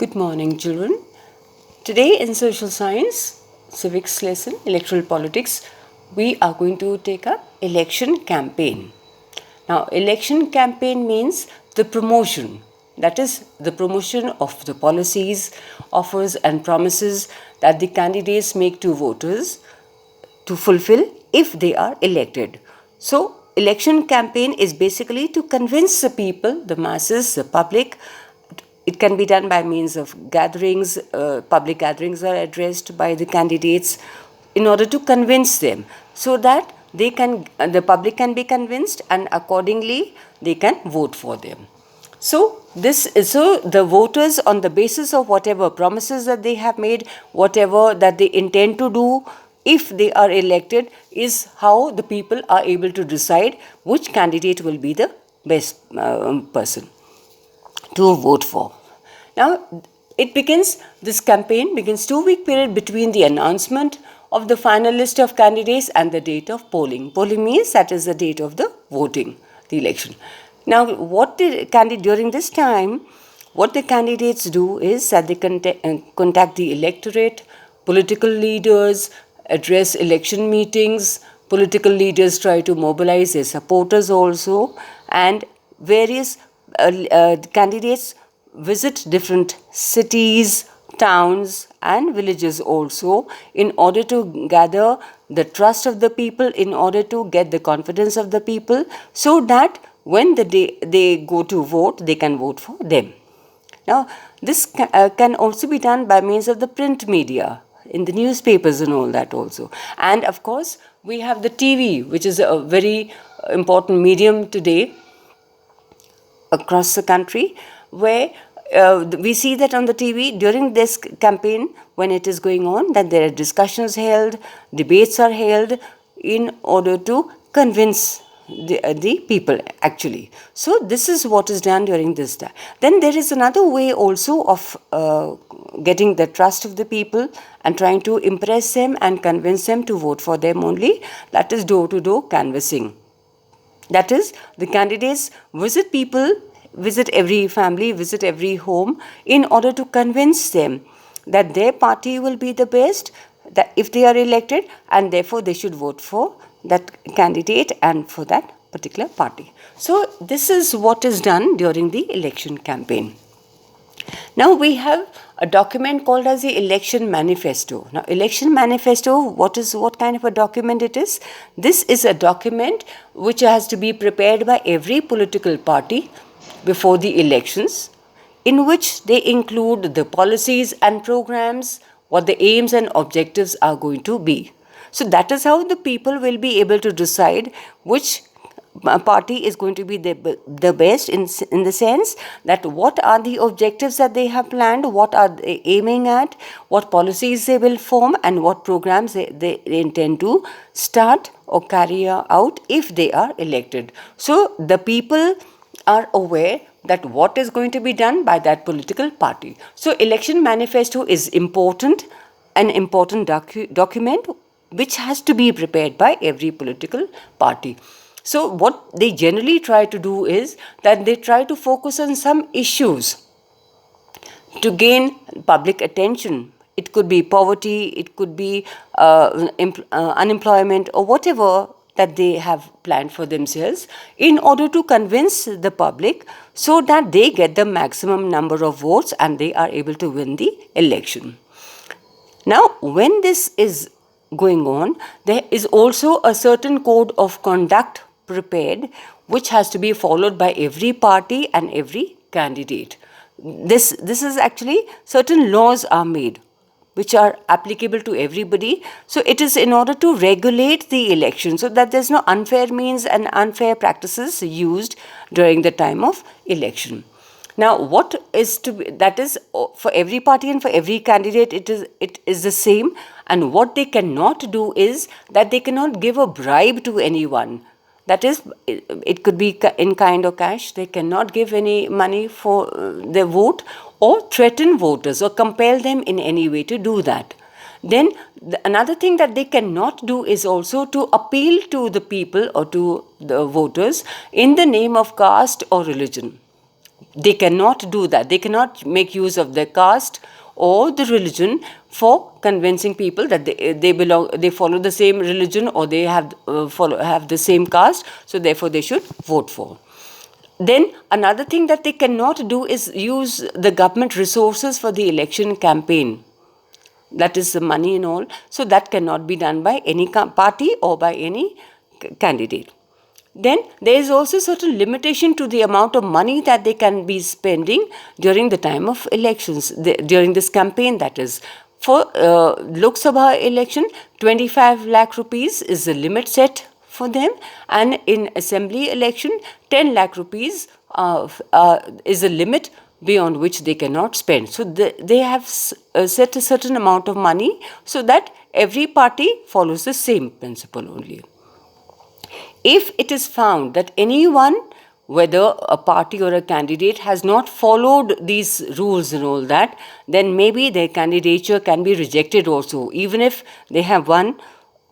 Good morning, children. Today in social science, civics lesson, electoral politics, we are going to take up election campaign. Now, election campaign means the promotion. That is the promotion of the policies, offers and promises that the candidates make to voters to fulfill if they are elected. So, election campaign is basically to convince the people, the masses, the public. It can be done by means of gatherings. Public gatherings are addressed by the candidates in order to convince them, so that the public can be convinced, and accordingly they can vote for them. So the voters, on the basis of whatever promises that they have made, whatever that they intend to do, if they are elected, is how the people are able to decide which candidate will be the best person to vote for. Now, this campaign begins 2-week period between the announcement of the final list of candidates and the date of polling. Polling means that is the date of the voting, the election. Now, during this time, what the candidates do is that they contact the electorate, political leaders, address election meetings. Political leaders try to mobilize their supporters also, and various candidates visit different cities, towns and villages also, in order to gather the trust of the people, in order to get the confidence of the people, so that when they go to vote, they can vote for them. Now, this can also be done by means of the print media, in the newspapers and all that also. And of course, we have the TV, which is a very important medium today across the country, where we see that on the TV during this campaign, when it is going on, that there are discussions held, debates are held in order to convince the people actually. So this is what is done during this time. Then there is another way also of getting the trust of the people and trying to impress them and convince them to vote for them only. That is door-to-door canvassing. That is, the candidates visit every family, visit every home, in order to convince them that their party will be the best, that if they are elected, and therefore they should vote for that candidate and for that particular party. So this is what is done during the election campaign. Now we have a document called as the Election Manifesto. Now, Election Manifesto, what kind of a document it is? This is a document which has to be prepared by every political party before the elections, in which they include the policies and programs, what the aims and objectives are going to be. So that is how the people will be able to decide which party is going to be the best, in the sense that what are the objectives that they have planned, what are they aiming at, what policies they will form, and what programs they intend to start or carry out if they are elected. So the people are aware that what is going to be done by that political party. So election manifesto is an important document which has to be prepared by every political party. So what they generally try to do is that they try to focus on some issues to gain public attention. It could be poverty, it could be unemployment, or whatever that they have planned for themselves, in order to convince the public so that they get the maximum number of votes and they are able to win the election. Now, when this is going on, there is also a certain code of conduct prepared, which has to be followed by every party and every candidate. This is actually, certain laws are made which are applicable to everybody. So it is in order to regulate the election, so that there's no unfair means and unfair practices used during the time of election. Now, what is to be, that is for every party and for every candidate, it is the same. And what they cannot do is that they cannot give a bribe to anyone. That is, it could be in kind or cash. They cannot give any money for their vote, or threaten voters or compel them in any way to do that. Then another thing that they cannot do is also to appeal to the people or to the voters in the name of caste or religion. They cannot do that. They cannot make use of their caste or the religion for convincing people that they follow the same religion, or they have the same caste, so therefore they should vote for. Then another thing that they cannot do is use the government resources for the election campaign. That is the money and all. So that cannot be done by any party or by any candidate. Then there is also certain limitation to the amount of money that they can be spending during the time of elections, during this campaign, that is. For Lok Sabha election, 25 lakh rupees is the limit set for them, and in assembly election, 10 lakh rupees is the limit beyond which they cannot spend. So they have set a certain amount of money so that every party follows the same principle only. If it is found that anyone, whether a party or a candidate, has not followed these rules and all that, then maybe their candidature can be rejected also, even if they have won.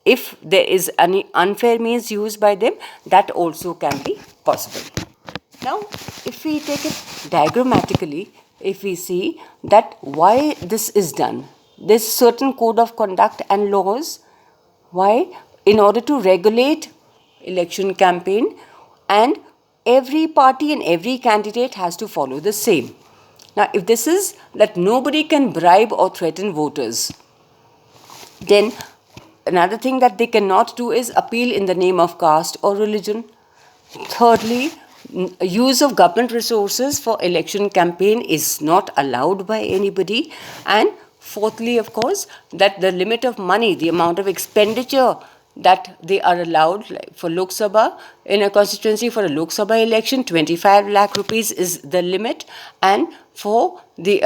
If there is any unfair means used by them, that also can be possible. Now, if we take it diagrammatically, if we see that why this is done, there's certain code of conduct and laws. Why? In order to regulate election campaign, and every party and every candidate has to follow the same. Now, if this is that nobody can bribe or threaten voters, then another thing that they cannot do is appeal in the name of caste or religion. Thirdly, use of government resources for election campaign is not allowed by anybody. And fourthly, of course, that the limit of money, the amount of expenditure that they are allowed, like for Lok Sabha, in a constituency for a Lok Sabha election, 25 lakh rupees is the limit, and for the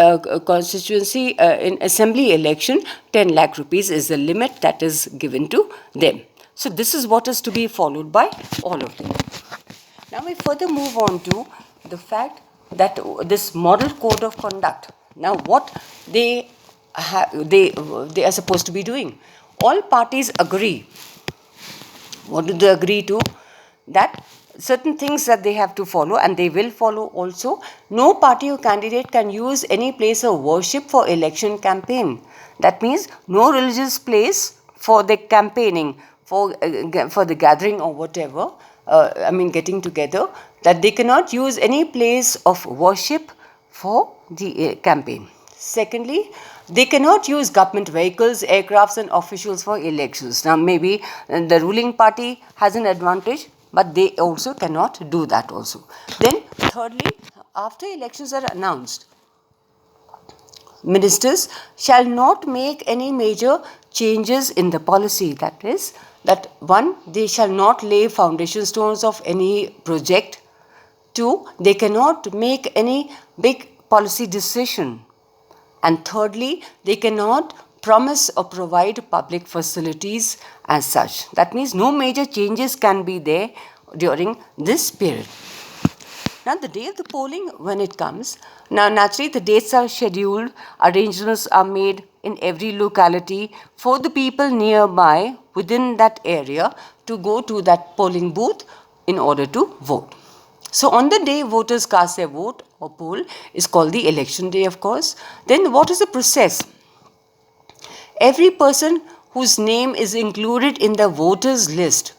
constituency in assembly election, 10 lakh rupees is the limit that is given to them. So this is what is to be followed by all of them. Now we further move on to the fact that this model code of conduct. Now what they are supposed to be doing. All parties agree. What do they agree to? That certain things that they have to follow, and they will follow also. No party or candidate can use any place of worship for election campaign. That means no religious place for the campaigning, for the gathering or whatever, getting together, that they cannot use any place of worship for the campaign. Secondly, they cannot use government vehicles, aircrafts and officials for elections. Now maybe the ruling party has an advantage, but they also cannot do that also. Then thirdly, after elections are announced, ministers shall not make any major changes in the policy. That is, that one, they shall not lay foundation stones of any project. Two, they cannot make any big policy decision. And thirdly, they cannot promise or provide public facilities as such. That means no major changes can be there during this period. Now, the day of the polling, when it comes, now naturally the dates are scheduled, arrangements are made in every locality for the people nearby within that area to go to that polling booth in order to vote. So on the day voters cast their vote or poll is called the election day, of course. Then what is the process? Every person whose name is included in the voters list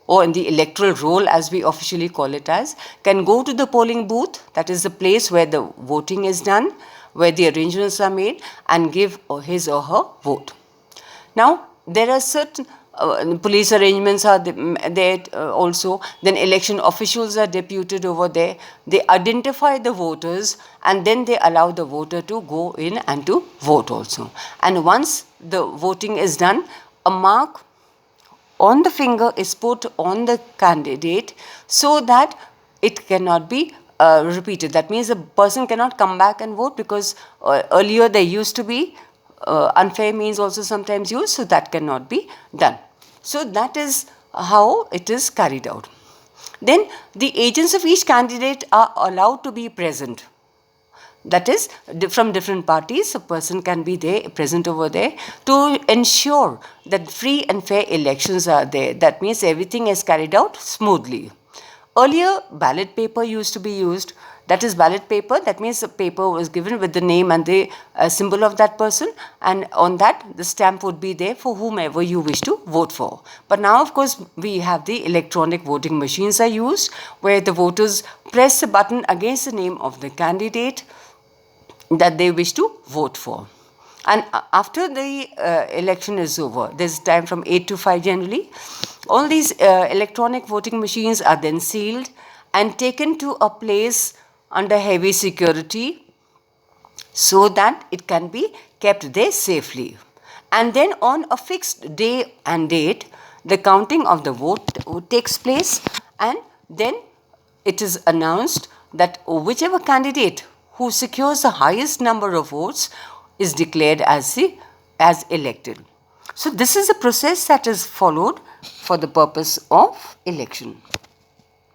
or in the electoral roll, as we officially call it as, can go to the polling booth, that is the place where the voting is done, where the arrangements are made, and give his or her vote. Now, there are certain police arrangements are there also. Then election officials are deputed over there. They identify the voters, and then they allow the voter to go in and to vote also. And once the voting is done, a mark on the finger is put on the candidate so that it cannot be repeated. That means the person cannot come back and vote, because earlier there used to be unfair means also sometimes used, so that cannot be done. So that is how it is carried out. Then the agents of each candidate are allowed to be present. That is, from different parties, a person can be there, present over there, to ensure that free and fair elections are there. That means everything is carried out smoothly. Earlier, ballot paper used to be used. That is ballot paper. That means the paper was given with the name and the symbol of that person, and on that the stamp would be there for whomever you wish to vote for. But now, of course, we have the electronic voting machines are used, where the voters press a button against the name of the candidate that they wish to vote for. And after the election is over, there's time from 8 to 5 generally, all these electronic voting machines are then sealed and taken to a place under heavy security so that it can be kept there safely. And then on a fixed day and date, the counting of the vote takes place, and then it is announced that whichever candidate who secures the highest number of votes is declared as elected. So this is a process that is followed for the purpose of election.